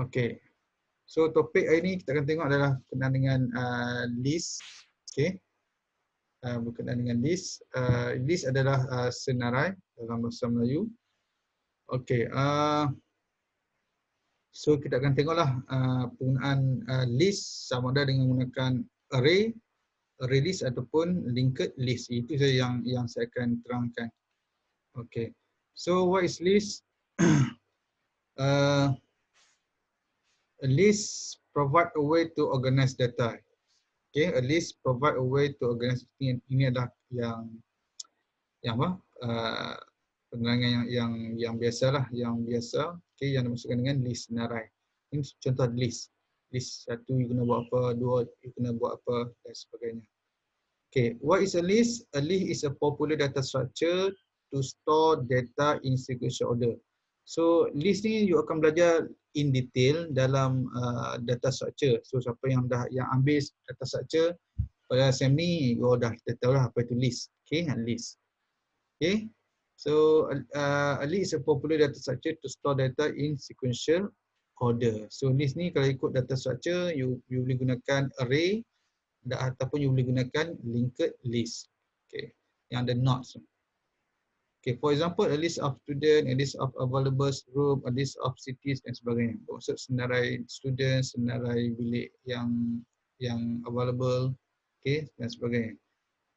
Okay. So topik hari ni kita akan tengok adalah berkenaan dengan list. Okay. Berkenaan dengan list. List adalah senarai dalam bahasa Melayu. Okay. So kita akan tengoklah penggunaan list sama ada dengan menggunakan array list ataupun linked list. Itu saja yang saya akan terangkan. Okay. So what is list? A list provide a way to organize data. Okay, a list provide a way to organize. Ini adalah yang apa? Penerangan yang biasalah, yang biasa. Okay, yang dimaksudkan dengan list senarai. Ini contoh list. List satu you kena buat apa, dua you kena buat apa dan sebagainya. Okay, what is a list? A list is a popular data structure to store data in sequential order. So list ni you akan belajar in detail dalam data structure. So siapa yang ambil data structure pada SEM ni, you dah tahu lah apa itu list. Okay, list. Okay. So a list is a popular data structure to store data in sequential order. So list ni kalau ikut data structure, you boleh gunakan array ataupun you boleh gunakan linked list. Okay, yang ada nodes. Okay, for example, a list of student, a list of available room, a list of cities dan sebagainya. Maksud senarai student, senarai bilik yang available, okay, dan sebagainya.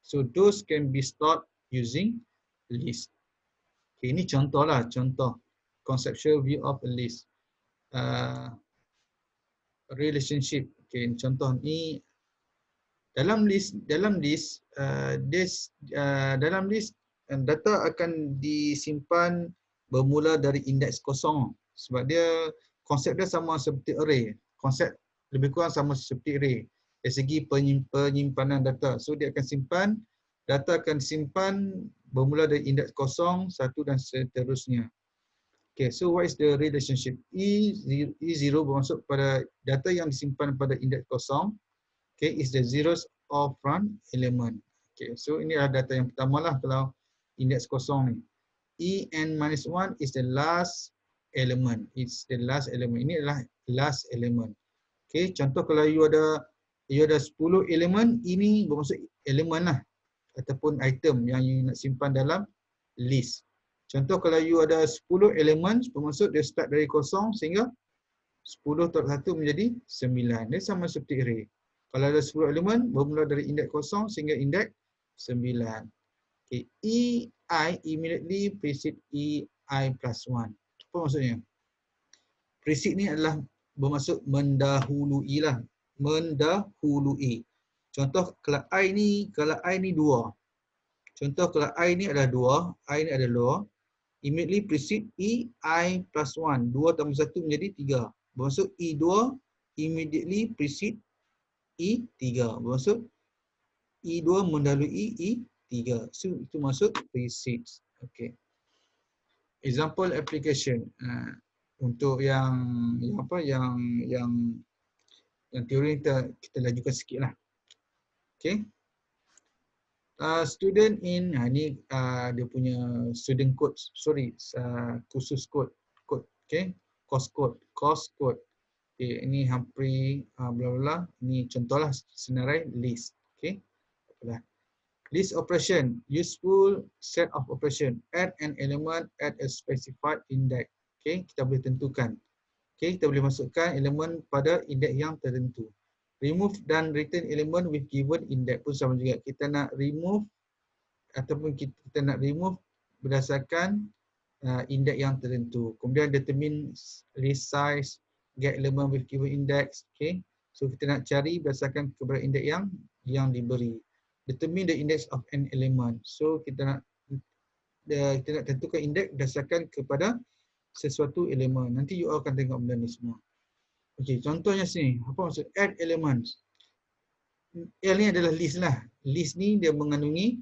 So those can be stored using list. Okay, ini contohlah, contoh conceptual view of a list. Relationship. Okay, contoh ni dalam list data akan disimpan bermula dari indeks kosong sebab dia konsep dia sama seperti array. Konsep lebih kurang sama seperti array dari segi penyimpanan data. So dia akan simpan, data akan disimpan bermula dari indeks kosong, satu dan seterusnya. Okay, so what is the relationship? E0 bermaksud pada data yang disimpan pada indeks kosong. Okay, is the zeros of front element. Okay, so ini adalah data yang pertama lah kalau indeks kosong ni. En-1 is the last element. It's the last element. Ini adalah last element. Okay, contoh kalau you ada 10 elemen, ini bermaksud elemen lah ataupun item yang you nak simpan dalam list. Contoh kalau you ada 10 elemen, bermaksud dia start dari kosong sehingga 10 + 1 menjadi 9. Dia sama seperti array. Kalau ada 10 elemen, bermula dari indeks kosong sehingga indeks 9. Okay. EI immediately precede EI plus 1. Apa maksudnya? Precede ni adalah bermaksud mendahului lah. Mendahului. Contoh kalau I ni 2. Contoh kalau I ni adalah 2, I ni adalah 2. Immediately precede EI plus 1. 2 tambah 1 menjadi 3. Bermaksud E2 immediately precede E3. Bermaksud E2 mendahului E3. So itu maksud precedes. Okay. Example application. Untuk yang teori kita lajukan sikit lah. Okay. Student in, ni dia punya student code, khusus code. Okay. Course code. Okay, ini Humphrey bla bla. Ini contohlah senarai list. Okay. List operation, useful set of operation. Add an element at a specified index. Okay, kita boleh tentukan. Okay, kita boleh masukkan elemen pada indeks yang tertentu. Remove dan return element with given index pun sama juga. Kita nak remove ataupun kita nak remove berdasarkan indeks yang tertentu. Kemudian determine list size, get element with given index. Okay, so kita nak cari berdasarkan kepada indeks yang diberi. Determine the index of an element. So kita nak tentukan indeks berdasarkan kepada sesuatu elemen. Nanti you akan tengok benda ni semua. Okey, contohnya sini. Apa maksud add elements? L ni adalah list lah. List ni dia mengandungi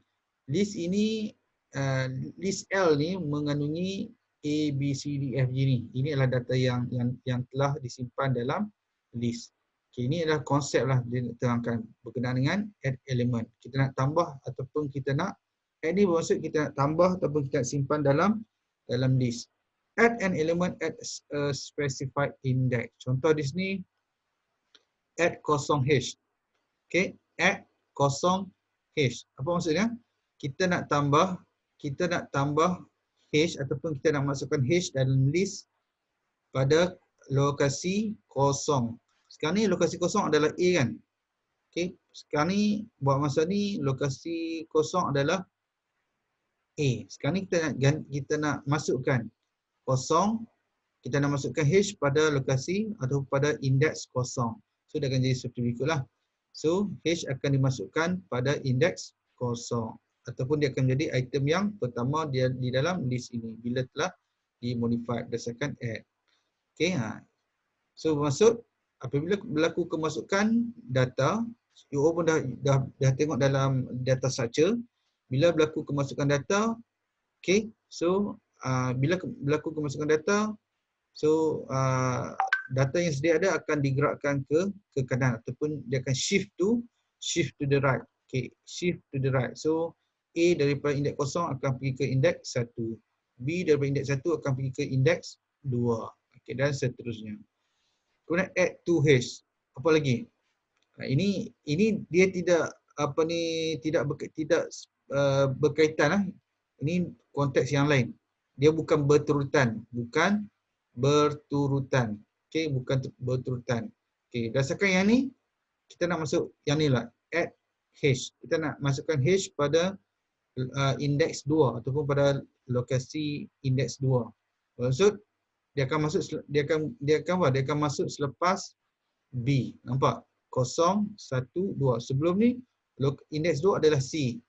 list ini list L ni mengandungi A, B, C, D, F, G ni. Ini adalah data yang telah disimpan dalam list. Okay, ini adalah konsep lah dia terangkan berkenaan dengan add element. Kita nak tambah ataupun kita nak add ni bermaksud kita nak tambah ataupun kita nak simpan dalam list. Add an element at a specified index. Contoh di sini, add kosong hash. Okay, add kosong hash. Apa maksudnya? Kita nak tambah hash ataupun kita nak masukkan hash dalam list pada lokasi kosong. Sekarang ni lokasi kosong adalah A kan? Okay, sekarang ni buat masa ni lokasi kosong adalah A. Sekarang ni kita nak masukkan kosong, kita nak masukkan hash pada lokasi atau pada indeks kosong. So dia akan jadi seperti berikutlah. So hash akan dimasukkan pada indeks kosong ataupun dia akan menjadi item yang pertama dia di dalam list ini bila telah dimodify berdasarkan add. Okay, so bermaksud apabila berlaku kemasukan data, you pun dah tengok dalam data structure, bila berlaku kemasukan data, okay, so bila berlaku kemasukan data, so data yang sedia ada akan digerakkan ke kanan ataupun dia akan shift to the right. Okay, shift to the right. So A daripada indeks kosong akan pergi ke indeks 1. B daripada indeks 1 akan pergi ke indeks 2. Okay, dan seterusnya. Kemudian add to hash. Apa lagi? Ini dia tidak berkaitan. Ini konteks yang lain. Dia bukan berturutan, Okey, bukan berturutan. Okey, berdasarkan yang ni kita nak masuk yang ni lah, add hash. Kita nak masukkan hash pada indeks 2 ataupun pada lokasi indeks 2. Maksud dia akan masuk selepas B. Nampak? 0, 1, 2. Sebelum ni indeks 2 adalah C.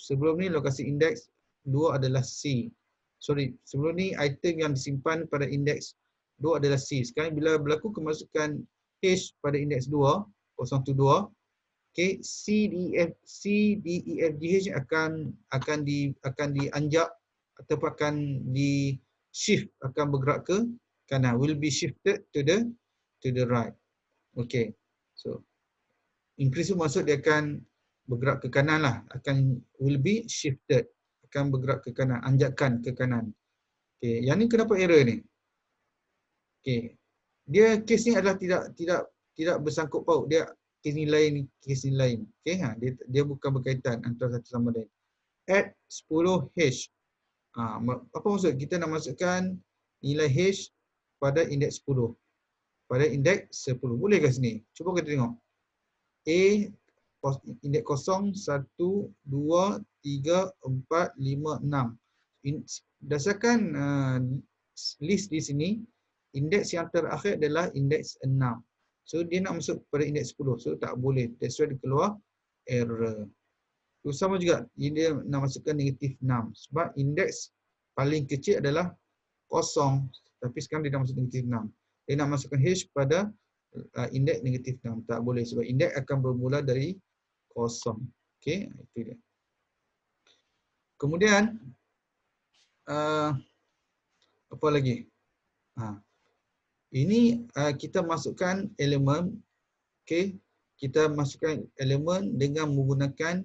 Sebelum ni lokasi indeks 2 adalah C. Sorry, sebelum ni item yang disimpan pada indeks 2 adalah C. Sekarang bila berlaku kemasukan hash pada indeks 2, 0 to 2, okay, C, D, E, F, G, H akan dianjak ataupun akan di shift, akan bergerak ke kanan, will be shifted to the right. Okay, so increase maksud dia akan bergerak ke kanan lah, will be shifted, akan bergerak ke kanan, anjakan ke kanan. Okay, yang ni kenapa error ni? Okay, dia kes ni adalah tidak bersangkut paut, dia kes ni lain. Okay, dia bukan berkaitan antara satu sama lain. Add 10 hash. Apa maksud? Kita nak masukkan nilai hash pada indeks 10. Pada indeks 10. Boleh ke sini? Cuba kita tengok. A, indeks 0, 1, 2, 3, 4, 5, 6. Berdasarkan list di sini, indeks yang terakhir adalah indeks 6. So dia nak masuk pada indeks 10. So tak boleh. That's why dia keluar error. So, sama juga dia nak masukkan negatif 6. Sebab indeks paling kecil adalah 0. Tapi sekarang dia nak masuk negatif 6. Dia nak masukkan hash pada indeks negatif 6. Tak boleh sebab indeks akan bermula dari 0. Okay, itu dia. Kemudian apa lagi? Ini kita masukkan elemen, okay, kita masukkan elemen dengan menggunakan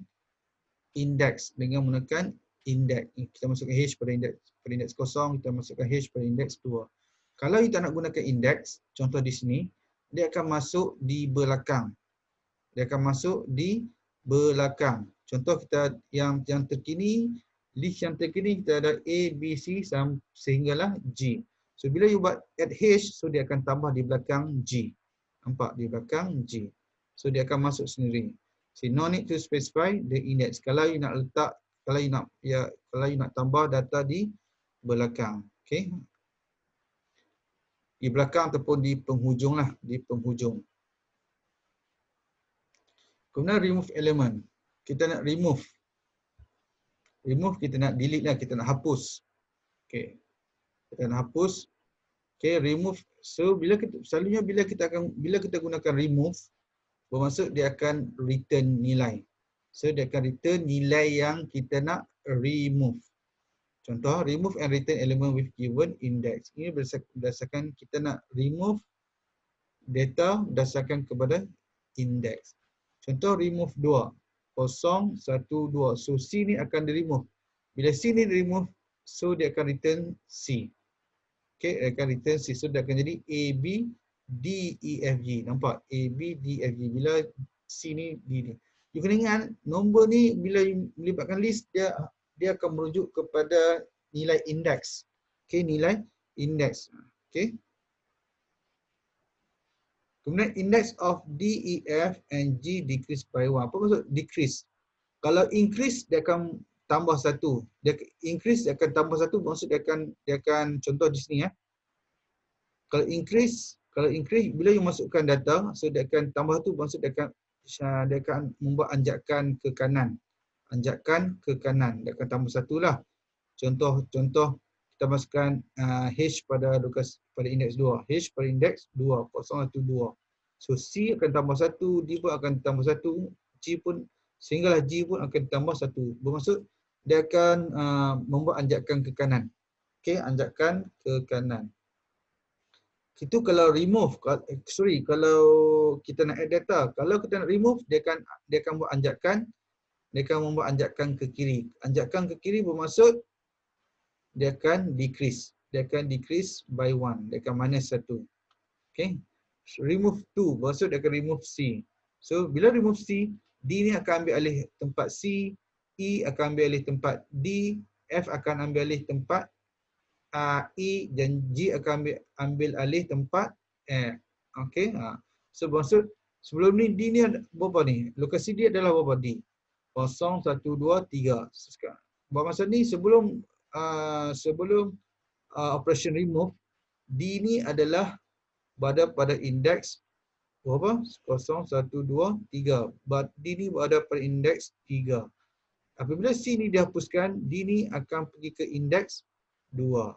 indeks, kita masukkan hash pada indeks 0, kita masukkan hash pada indeks 2. Kalau kita nak gunakan indeks, contoh di sini, dia akan masuk di belakang. Contoh kita yang terkini, list yang terkini kita ada A, B, C sehinggalah G. So bila you buat add hash, so dia akan tambah di belakang G. Nampak? Di belakang G. So dia akan masuk sendiri. So no need to specify the index. Kalau you nak letak, kalau you nak tambah data di belakang. Okay. Di belakang ataupun di penghujung lah. Di penghujung. Kemudian remove element. Kita nak remove. Kita nak delete lah. Kita nak hapus. Okay. Kita nak hapus. Okay, remove. So selalunya bila kita gunakan remove, bermaksud dia akan return nilai. So dia akan return nilai yang kita nak remove. Contoh, remove and return element with given index. Ini berdasarkan kita nak remove data berdasarkan kepada index. Contoh, remove 2. 0, 1, 2. So C ni akan di remove. Bila C ni di remove, so dia akan return C. Okay, dia akan return C. So dia akan jadi A, B, D, E, F, G. Nampak? A, B, D, F, G. Bila C ni, D ni. You kena ingat, nombor ni bila melibatkan list, dia akan merujuk kepada nilai indeks. Okay, nilai indeks. Okay. Kemudian index of D, E, F and G decrease by 1. Apa maksud decrease? Kalau increase dia akan tambah 1. Dia increase dia akan tambah 1, maksud dia akan contoh di sini ya. Kalau increase bila you masukkan data, so dia akan tambah 1, maksud dia akan membuat anjakan ke kanan. Anjakan ke kanan, dia akan tambah 1 lah. Contoh kita masukkan H pada indeks 2. H pada indeks 2, 012. So C akan tambah 1, D pun akan tambah 1, G pun sehinggalah G pun akan tambah 1. Bermaksud dia akan membuat anjakan ke kanan. Okey, anjakan ke kanan. Itu kalau remove, kalau kita nak add data. Kalau kita nak remove, dia akan buat anjakan, dia akan membuat anjakan ke kiri. Anjakan ke kiri bermaksud dia akan decrease. Dia akan decrease by 1. Dia akan minus 1. Okay. Remove 2. Maksud dia akan remove C. So, bila remove C, D ni akan ambil alih tempat C, E akan ambil alih tempat D, F akan ambil alih tempat E dan G akan ambil alih tempat F. Okay. So, maksud sebelum ni D ni ada berapa ni? Lokasi dia adalah berapa D? 0, 1, 2, 3. Maksud ni sebelum operation remove, D ni adalah berada pada indeks berapa? 0, 1, 2, 3. D ni berada pada indeks 3. Apabila C ni dihapuskan, D ni akan pergi ke indeks 2.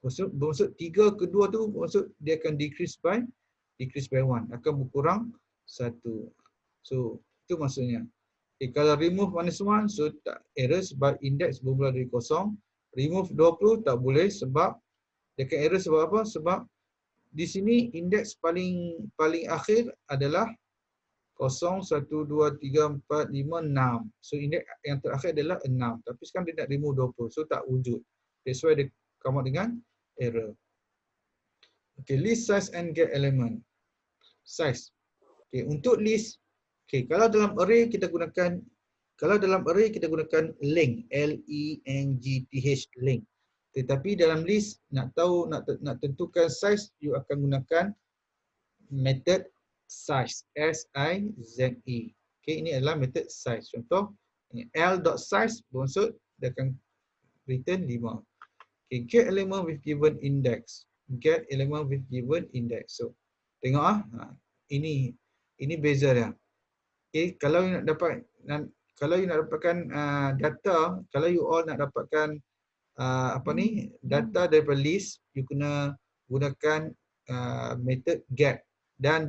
Maksud 3 ke 2 tu, maksud dia akan decrease by 1. Akan berkurang 1. So, itu maksudnya. Okay, kalau remove -1, so tak error sebab indeks bermula dari 0. Remove 20 tak boleh sebab dia akan error sebab apa? Sebab di sini indeks paling akhir adalah 0, 1, 2, 3, 4, 5, 6. So indeks yang terakhir adalah 6. Tapi sekarang dia nak remove 20. So tak wujud. That's why dia come out dengan error. Okay, list size and get element. Size. Okay, untuk list, okay, kalau dalam array kita gunakan length, L-E-N-G-T-H, length. Tetapi dalam list nak tentukan size, you akan gunakan method size, S-I-Z-E. Okay, ini adalah method size. Contoh, L.size bermaksud dia akan return 5. Okay, get element with given index. Get element with given index. So, tengok ini beza dia. Okay, kalau you nak dapatkan data, kalau you all nak dapatkan data daripada list, you kena gunakan method get dan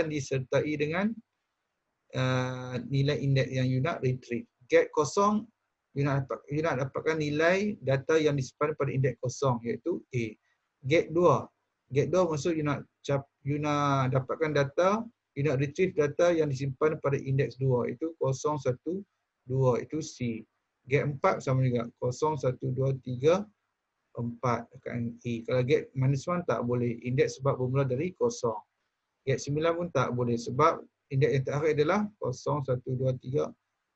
disertai dengan nilai indeks yang you nak retrieve. Get kosong, you nak dapatkan nilai data yang disimpan pada indeks kosong, iaitu A. Get 2. Get 2 maksud you nak dapatkan data, you nak retrieve data yang disimpan pada indeks 2, itu 0, 1, 2, itu C. Get 4 sama juga, 0, 1, 2, 3, 4 akan E. Kalau get -1 tak boleh, indeks sebab bermula dari 0. Get 9 pun tak boleh sebab indeks yang terakhir adalah 0, 1, 2, 3,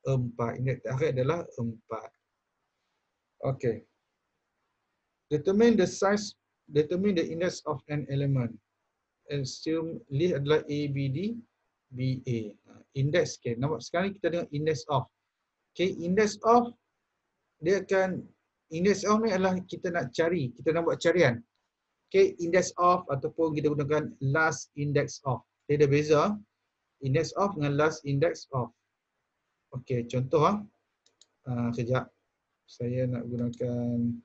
4. Indeks terakhir adalah 4. Okay. Determine the index of an element. Assume list adalah A, B, D, B, A. Index, okay. Nampak sekarang kita tengok index of. Okay, index of ni adalah kita nak buat carian. Okay, index of ataupun kita gunakan last index of. Dia ada beza index of dengan last index of. Okay, contoh sekejap. Saya nak gunakan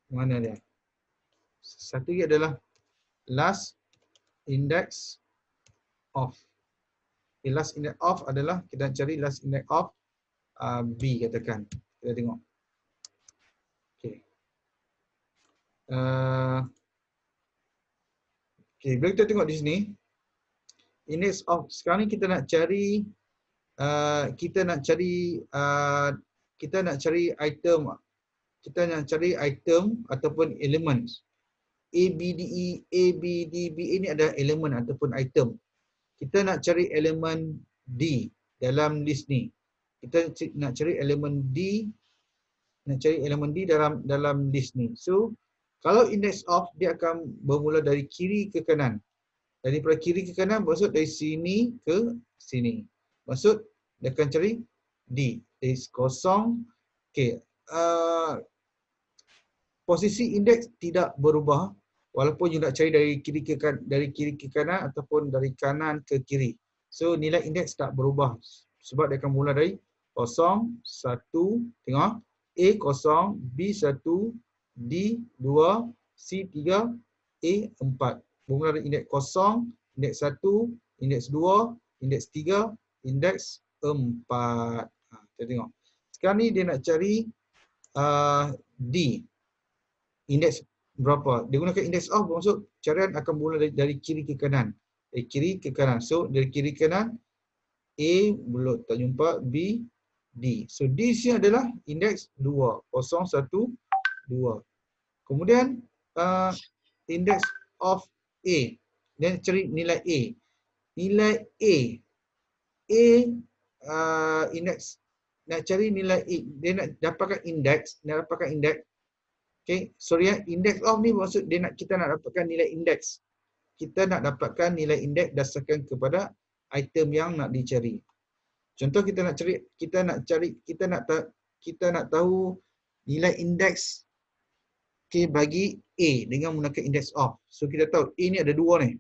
mana dia? Satu lagi adalah last index of. Okay, last index of adalah kita nak cari last index of B katakan. Kita tengok. Okay. Okay, bila kita tengok di sini, index of sekarang ni kita nak cari item. kita nak cari item ataupun elemen. ABDB ini adalah elemen ataupun item. Kita nak cari elemen D dalam list ni. Kita nak cari elemen D, dalam list ni. So, kalau index of dia akan bermula dari kiri ke kanan. Daripada kiri ke kanan maksud dari sini ke sini. Maksud dia akan cari D. Dari kosong. Okey. Posisi indeks tidak berubah walaupun you nak cari dari kiri ke kanan ataupun dari kanan ke kiri. So nilai indeks tak berubah sebab dia akan mula dari 0, 1, tengok A 0, B 1, D 2, C 3, A 4. Bermula dari indeks 0, indeks 1, indeks 2, indeks 3, indeks 4. Kita tengok. Sekarang ni dia nak cari D. Indeks berapa? Dia gunakan indeks of maksud carian akan mula dari kiri ke kanan. Dari kiri ke kanan. So dari kiri ke kanan A belum tak jumpa, B, D. So D sini adalah indeks 2. 0, 1, 2. Kemudian indeks of A. Dia cari nilai A. Nilai A. Indeks nak cari nilai A. Dia nak dapatkan indeks. Okay, sorry ya, index of ni maksud kita nak dapatkan nilai indeks. Kita nak dapatkan nilai indeks dasarkan kepada item yang nak dicari. Contoh kita nak tahu nilai indeks bagi A dengan menggunakan index of. So kita tahu A ni ada 2 ni.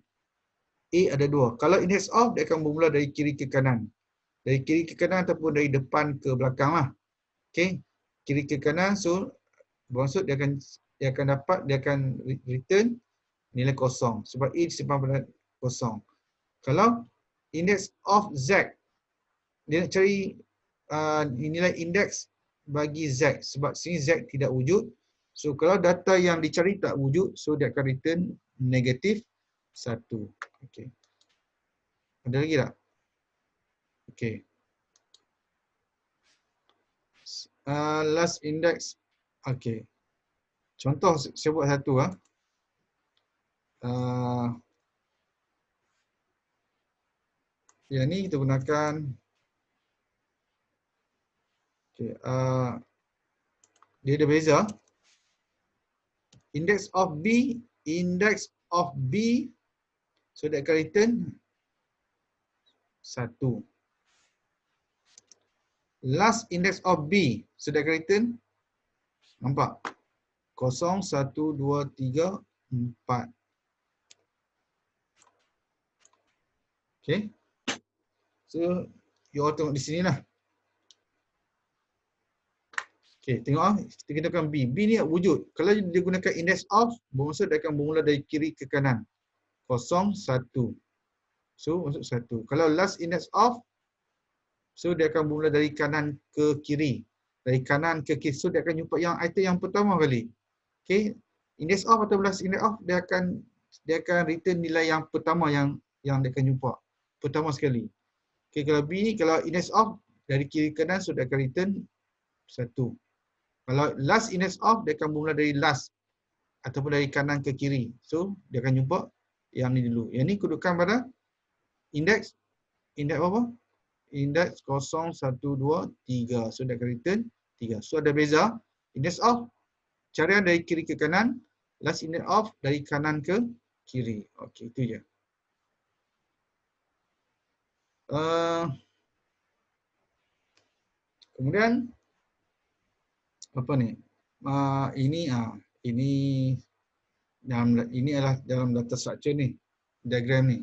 A ada 2. Kalau index of dia akan bermula dari kiri ke kanan. Dari kiri ke kanan ataupun dari depan ke belakang lah. Okay, kiri ke kanan, so bermaksud dia akan return nilai kosong sebab A disimpan pada kosong. Kalau index of Z, dia nak cari nilai indeks bagi Z sebab sini Z tidak wujud. So kalau data yang dicari tak wujud, so dia akan return negatif 1. Okey. Ada lagi tak? Okey. Last index. Okey. Contoh saya buat satu yang ni kita gunakan dia ada beza. Index of B, so dia akan return 1. Last index of B, so dia akan return, nampak? 0, 1, 2, 3, 4. Okay. So, you all tengok di sini lah. Okay, tengok kita gunakan B. B ni wujud. Kalau dia gunakan index of, bermaksud dia akan bermula dari kiri ke kanan. 0, 1. So, maksud 1. Kalau last index of, so dia akan bermula dari kanan ke kiri. Dari kanan ke kiri. So, dia akan jumpa yang item yang pertama kali. Okay, index of atau last index of dia akan return nilai yang pertama yang dia akan jumpa. Pertama sekali. Okay, kalau B ni, kalau index of dari kiri ke kanan, so dia akan return 1. Kalau last index of, dia akan bermula dari last ataupun dari kanan ke kiri. So, dia akan jumpa yang ni dulu. Yang ni kedudukan pada indeks apa? Indeks 0, 1, 2, 3. So, dia akan return 3. So, ada beza. Index of, carian dari kiri ke kanan. Last index of, dari kanan ke kiri. Okey, itu je. Kemudian, apa ni? Ini adalah dalam data structure ni, diagram ni.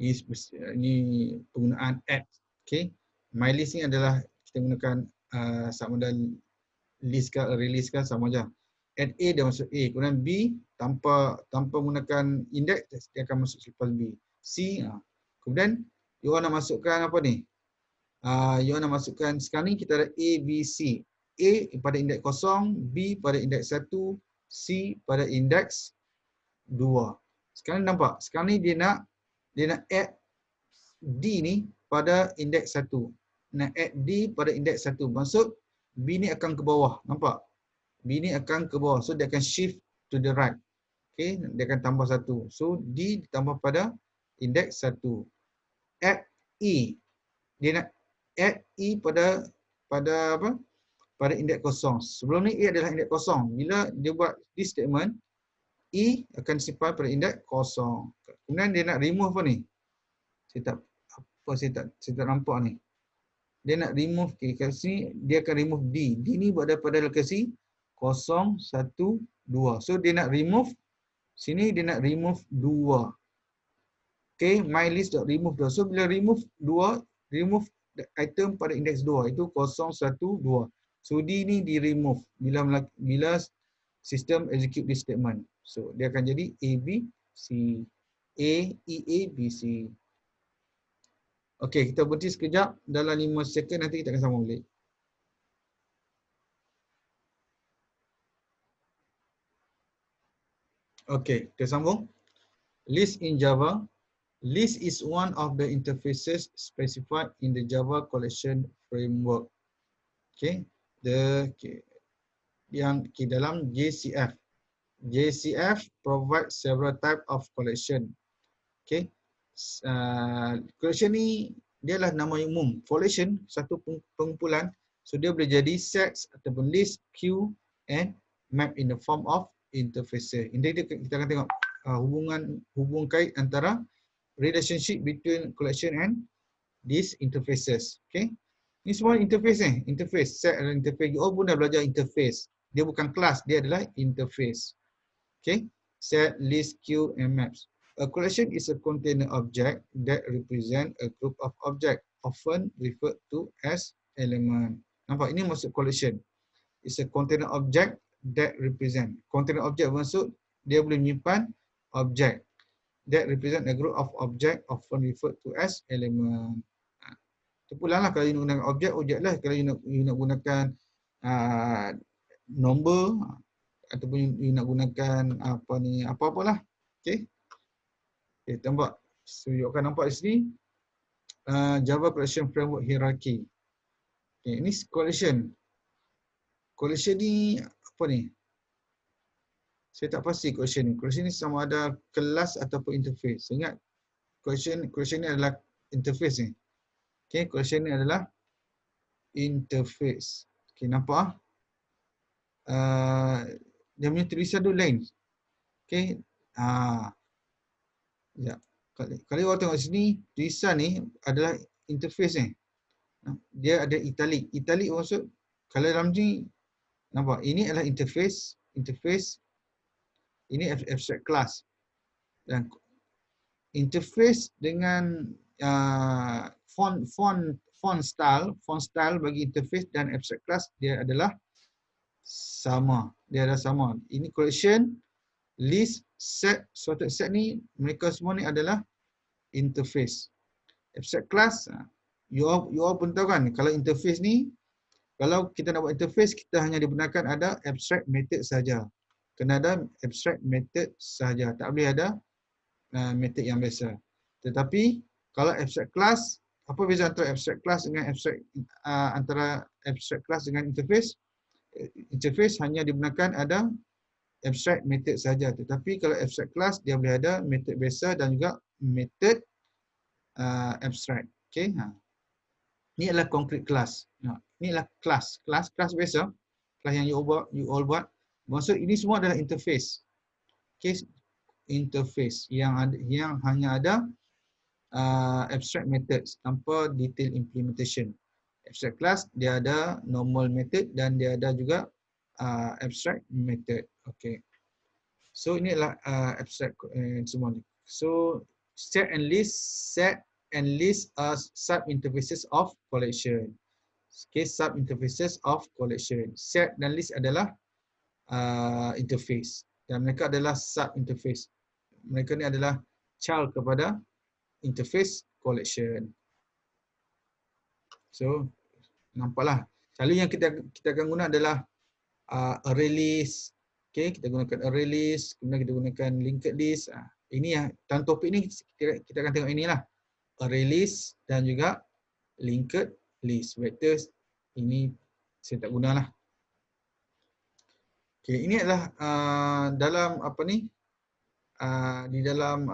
Ini penggunaan add. Okay. MyList ni adalah kita gunakan sama ada list ke release ke sama aja. Add A dia masuk A, kemudian B tanpa menggunakan index dia akan masuk selepas B. C, kemudian you nak masukkan apa ni? You nak masukkan sekarang ni kita ada A, B, C. A pada indeks 0, B pada indeks 1, C pada indeks 2. Sekarang nampak, sekarang ni dia nak add D ni pada indeks 1. Nak add D pada indeks 1. Maksud B ni akan ke bawah, nampak? B ni akan ke bawah. So dia akan shift to the right. Okay, dia akan tambah 1. So D ditambah pada indeks 1. Add E. Dia nak add E pada apa? Pada indeks kosong. Sebelum ni E adalah indeks kosong. Bila dia buat this statement, E akan simpan pada indeks kosong. Kemudian dia nak remove apa ni? Saya tak nampak ni. Dia nak remove kat sini, dia akan remove D. D ni buat daripada lokasi 0, 1, 2. So dia nak remove, sini dia nak remove 2. Okay, mylist.remove 2. So bila remove 2, remove item pada indeks 2. Itu 0, 1, 2. So D ni di remove bila sistem execute this statement. So dia akan jadi A, B, C. A, E, A, B, C. Okey, kita berhenti sekejap. Dalam 5 second nanti kita akan sambung balik. Okey, kita sambung. List in Java. List is one of the interfaces specified in the Java Collection Framework. Okay, dalam JCF. JCF provide several type of collection. Okay, collection ni dia lah nama umum. Collection satu pengumpulan. So dia boleh jadi sets ataupun list, queue and map in the form of interfaces. Ini kita akan tengok hubung kait antara relationship between collection and these interfaces. Okay. Ni semua interface ni. Interface. Set adalah interface. You all pun dah belajar interface. Dia bukan kelas. Dia adalah interface. Okay. Set, list, queue and maps. A collection is a container object that represent a group of objects, often referred to as element. Nampak? Ini maksud collection. It's a container object that represent. Container object maksud dia boleh menyimpan objek. That represent a group of object often referred to as element. Terpulang lah kalau you nak gunakan objek lah. Kalau you nak gunakan number ataupun you nak gunakan apa-apalah. Okay. Okay, tambah. So you akan nampak di sini Java Collection Framework Hierarchy. Okay, ini collection. Collection ni apa ni? Saya tak pasti collection ni. Collection ni sama ada kelas ataupun interface. Ingat, collection ni adalah interface ni. Okay, collection ni adalah interface. Okay, nampak? Dia punya tulisan tu lain. Okay. Ya. Kalau awak tengok sini, tulisan ni adalah interface ni. Dia ada italic. Italic maksud, kalau dalam ni, nampak? Ini adalah interface. Interface. Ini abstract class. Dan interface dengan font style bagi interface dan abstract class dia adalah sama. Dia adalah sama. Ini collection, list, set, sorted set ni mereka semua ni adalah interface. Abstract class, you all pun tahu kan, kalau interface ni, kalau kita nak buat interface, kita hanya digunakan ada abstract method saja. Kena ada abstract method saja. Tak boleh ada method yang biasa. Tetapi kalau abstract class, apa beza antara abstract class dengan antara abstract class dengan interface? Interface hanya digunakan ada abstract method saja. Tetapi kalau abstract class, dia boleh ada method biasa dan juga method abstract. Okay. Ini adalah concrete class. Ini adalah class biasa. Class yang you all buat. Maksud ini semua adalah interface. Okay. Interface yang hanya ada abstract methods tanpa detail implementation. Abstract class dia ada normal method dan dia ada juga abstract method. Okay. So ini adalah abstract semua ni. So set and list are sub interfaces of collection. Okay, sub interfaces of collection. Set dan list adalah interface dan mereka adalah sub interface. Mereka ni adalah child kepada interface collection. So nampaklah. Selalu yang kita akan guna adalah array list. Okay, kita gunakan array list, kemudian kita gunakan linked list. Ini yang dalam topik ni kita akan tengok inilah. Array list dan juga linked list. Vectors ini saya tak gunalah. Okey, ini adalah dalam apa ni? Di dalam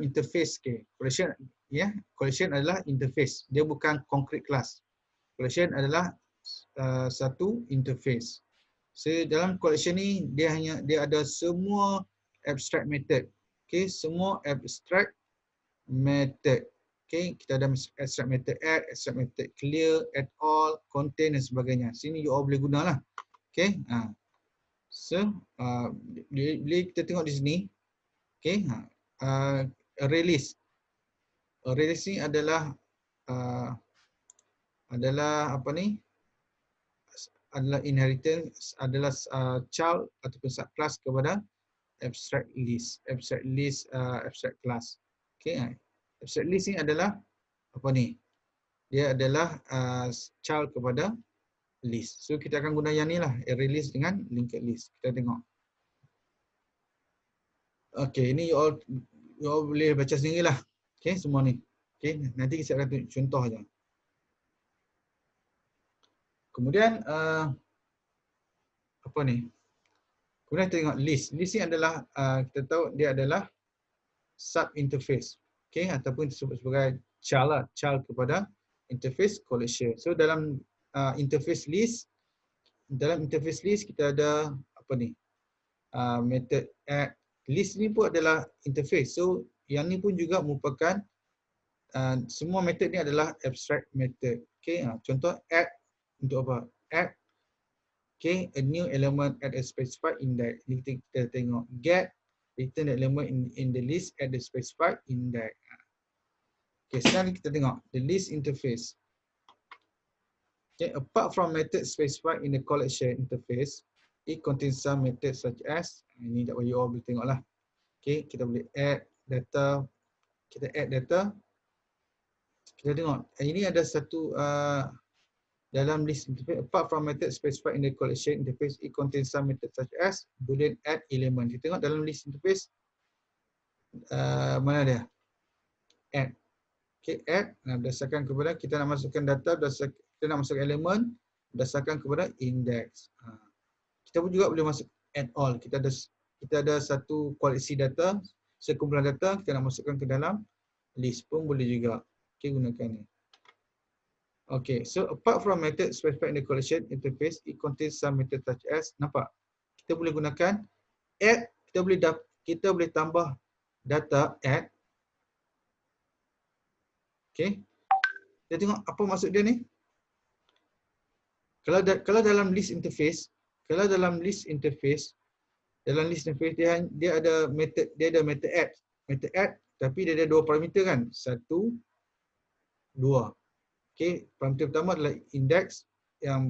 interface, okey. Collection ya, collection adalah interface. Dia bukan concrete class. Collection adalah satu interface. So dalam collection ni dia ada semua abstract method. Okey, semua abstract method. Okey, kita ada abstract method add, abstract method clear, add all, contain dan sebagainya. Sini you all boleh gunalah. Okey, so bila kita tengok di sini, okey, array list. Array list ni adalah apa ni? Adalah inheritance, adalah child ataupun subclass kepada abstract list. Abstract class. Okey, abstract list ni adalah apa ni? Dia adalah child kepada list. So kita akan guna yang ni lah, array list dengan linked list. Kita tengok. Okey, ini you all boleh baca sendirilah. Okey, semua ni. Okey, nanti saya akan tunjuk contoh aja. Kemudian apa ni? Kemudian kita tengok list. List ni adalah kita tahu dia adalah sub interface. Okey, ataupun disebut sebagai child kepada interface collection. So dalam interface list kita ada apa ni? Method add. List ni pun adalah interface. So yang ni pun juga merupakan semua method ni adalah abstract method. Okey, contoh add untuk apa? Add, okay, a new element at a specified index. Ini kita tengok get, return the element in the list at the specified index. Okay, sekarang kita tengok the list interface. Okay, apart from method specified in the collection interface, it contains some methods such as, ini tak you all boleh tengok lah. Okay, kita boleh add data, kita add data. Kita tengok, ini ada satu dalam list interface, apart from method specified in the collection interface, it contains some methods such as boolean add element. Kita tengok dalam list interface, mana dia? Add. Okay, add berdasarkan kepada kita nak masukkan data, kita nak masukkan elemen berdasarkan kepada index. Kita pun juga boleh masuk add all. Kita ada satu koleksi data, sekumpulan data kita nak masukkan ke dalam list pun boleh juga. Okay, gunakan ni. Okay, so apart from method specified in the collection interface, it contains some method such as, nampak? Kita boleh gunakan add, kita boleh tambah data add. Okay. Kita tengok apa maksud dia ni. Kalau dalam list interface, dalam list interface dia ada method add. Method add tapi dia ada dua parameter kan? 1, 2. Okey, parameter pertama adalah index yang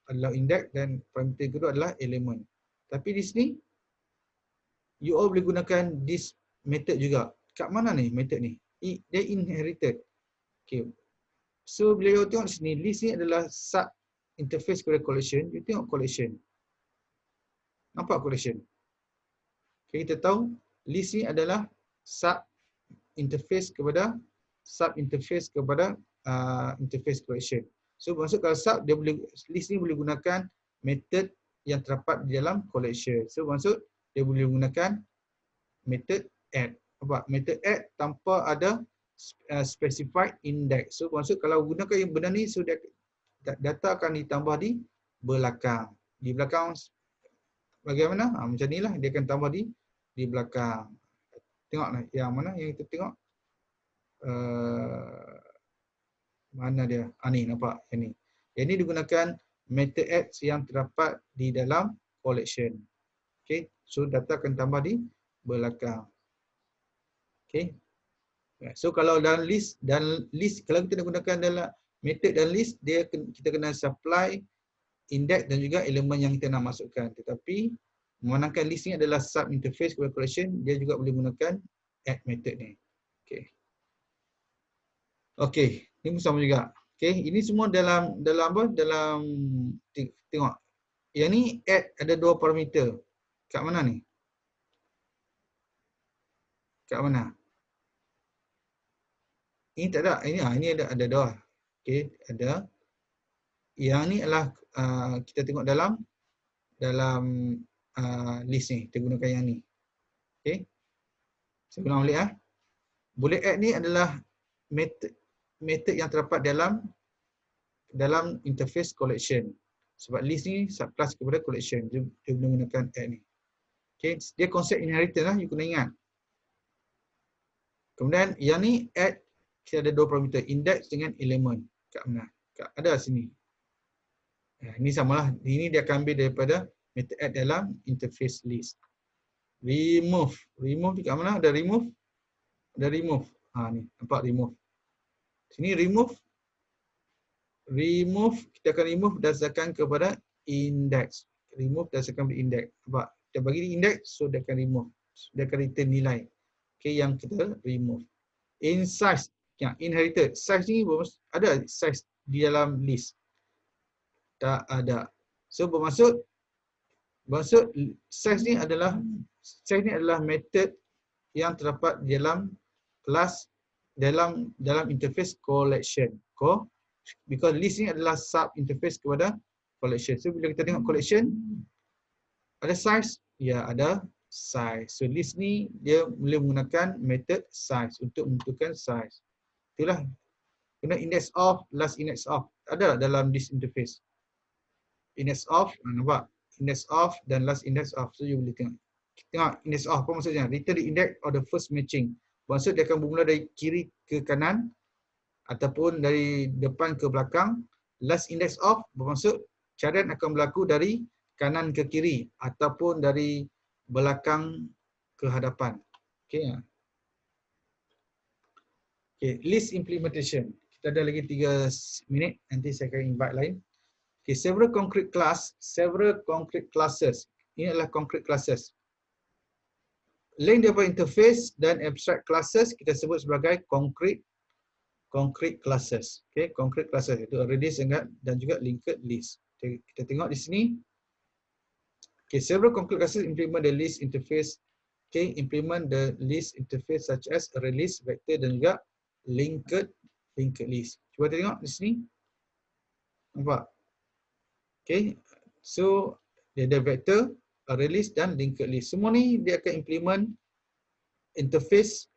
adalah index dan parameter kedua adalah elemen. Tapi di sini you all boleh gunakan this method juga. Kat mana ni method ni? Dia inherited. Okey. So bila you tengok di sini list ni adalah sub interface kepada collection, you tengok collection. Nampak collection? Okay, kita tahu list ni adalah sub interface kepada interface collection. So maksud kalau sub list ni boleh gunakan method yang terdapat di dalam collection. So maksud dia boleh gunakan method add. Apa? Method add tanpa ada specified index. So maksud kalau gunakan yang benda ni, so data akan ditambah di belakang. Di belakang bagaimana? Macam ni lah dia akan tambah di belakang. Tengoklah yang mana yang kita tengok. Mana dia? Ni nampak yang ni. Yang ni digunakan method add yang terdapat di dalam collection. Okay, so data akan tambah di belakang. Okay. So kalau dalam list kalau kita nak gunakan dalam method dan list, kita kena supply index dan juga elemen yang kita nak masukkan. Tetapi memandangkan list ni adalah sub interface kepada collection, dia juga boleh gunakan add method ni. Okay. Okey, ini pun sama juga. Okey, ini semua dalam apa? Dalam tengok. Yang ni add ada dua parameter. Kat mana ni? Kat mana? Ini tak ada. Ini ada dua. Okey, ada. Yang ni adalah kita tengok dalam list ni. Kita gunakan yang ni. Okey. Saya ulang balik Boleh add ni adalah method yang terdapat dalam interface collection. Sebab list ni subclass kepada collection. Dia guna gunakan add ni. Okey, dia konsep inheritance lah, you kena ingat. Kemudian yang ni add, kita ada dua parameter, index dengan element. Kat mana? Ada sini. Ini samalah. Ini dia akan ambil daripada method add dalam interface list. Remove. Remove di kat mana? Ada remove. Ada remove. Ni nampak remove. Sini remove. Remove, kita akan remove berdasarkan kepada index. Remove berdasarkan kepada index. Nampak? Kita bagi index, so dia akan remove. Dia akan return nilai. Okay, yang kita remove. In size, inherited. Size ni ada size di dalam list. Tak ada. So bermaksud size ni adalah method yang terdapat dalam kelas dalam interface collection. Because list ni adalah sub interface kepada collection. So bila kita tengok collection, ada size? Ya, ada size. So list ni dia boleh menggunakan method size untuk menentukan size. Itulah guna index of, last index of. Ada dalam list interface. Index of, nampak? Index of dan last index of. So you boleh tengok. Tengok index of, apa maksudnya? Return the index of the first matching. Maksud dia akan bermula dari kiri ke kanan ataupun dari depan ke belakang. Last index of bermaksud carian akan berlaku dari kanan ke kiri ataupun dari belakang ke hadapan. Okey. Okay, list implementation. Kita ada lagi 3 minit, nanti saya akan invite lain. Okay, several concrete classes. Ini adalah concrete classes. Link daripada interface dan abstract classes kita sebut sebagai concrete classes. Okay, concrete classes itu redis dan juga linked list. Okay, kita tengok di sini. Okay, several concrete classes implement the list interface. Okay, implement the list interface such as array list, vector dan juga linked list. Cuba tengok di sini. Nampak? Okay, so dia ada vector, array list dan linked list. Semua ni dia akan implement interface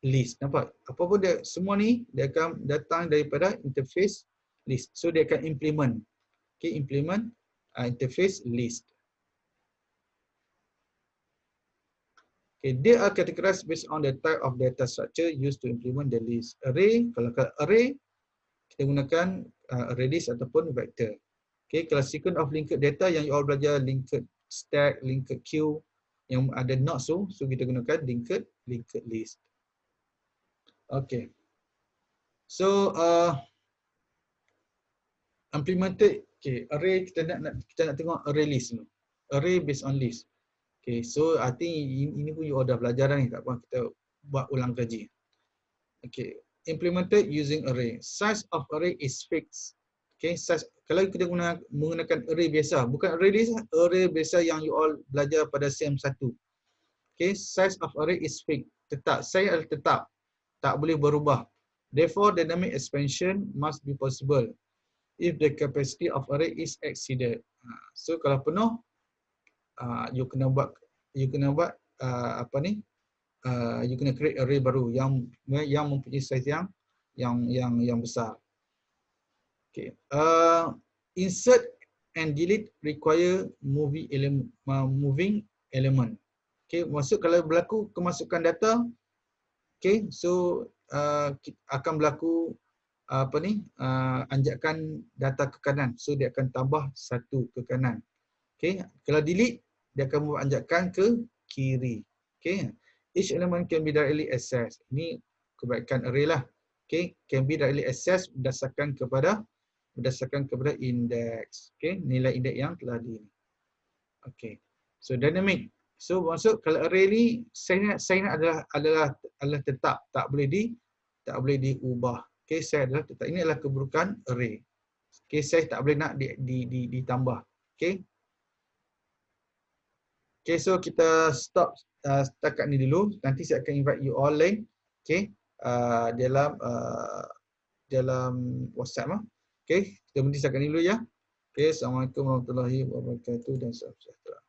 list. Nampak? Apapun dia, semua ni dia akan datang daripada interface list. So dia akan implement. Okay, implement interface list. Okay, they are categorized based on the type of data structure used to implement the list. Array, kalau array kita gunakan array list ataupun vector. Okay, kalau sequence of linked data yang you all belajar linked stack, linked queue yang ada nodes tu, so kita gunakan linked list. Okay. So implemented array kita nak tengok array list ni. Array based on list. Okay, so I think ini pun you all dah belajar dah ni, tak apa kita buat ulang kaji. Okay, implemented using array. Size of array is fixed. Okay, size, kalau kita menggunakan array biasa, bukan array list, array biasa yang you all belajar pada SEM 1. Okay, size of array is fixed. Tetap, size adalah tetap, tak boleh berubah. Therefore, dynamic expansion must be possible if the capacity of array is exceeded. So kalau penuh, you kena buat you kena create array baru yang mempunyai size yang besar. Okay. Insert and delete require moving element. Okay, maksud kalau berlaku kemasukan data, okay, so akan berlaku anjakan data ke kanan. So dia akan tambah 1 ke kanan. Okay, kalau delete dia akan membuat anjakan ke kiri. Okay, each element can be directly accessed. Ini kebaikan array lah. Okay, can be directly accessed berdasarkan kepada index. Okay, nilai indeks yang telah di. Okay, so dynamic. So maksud kalau array ni size adalah tetap, tak boleh diubah. Okay, size adalah tetap. Ini adalah keburukan array. Okay, size tak boleh nak ditambah. Okay. Okay, so kita stop setakat ni dulu. Nanti saya akan invite you all lain. Okay, dalam WhatsApp. Okay, kita berhenti setakat ni dulu ya. Okay, Assalamualaikum warahmatullahi wabarakatuh dan salam sejahtera.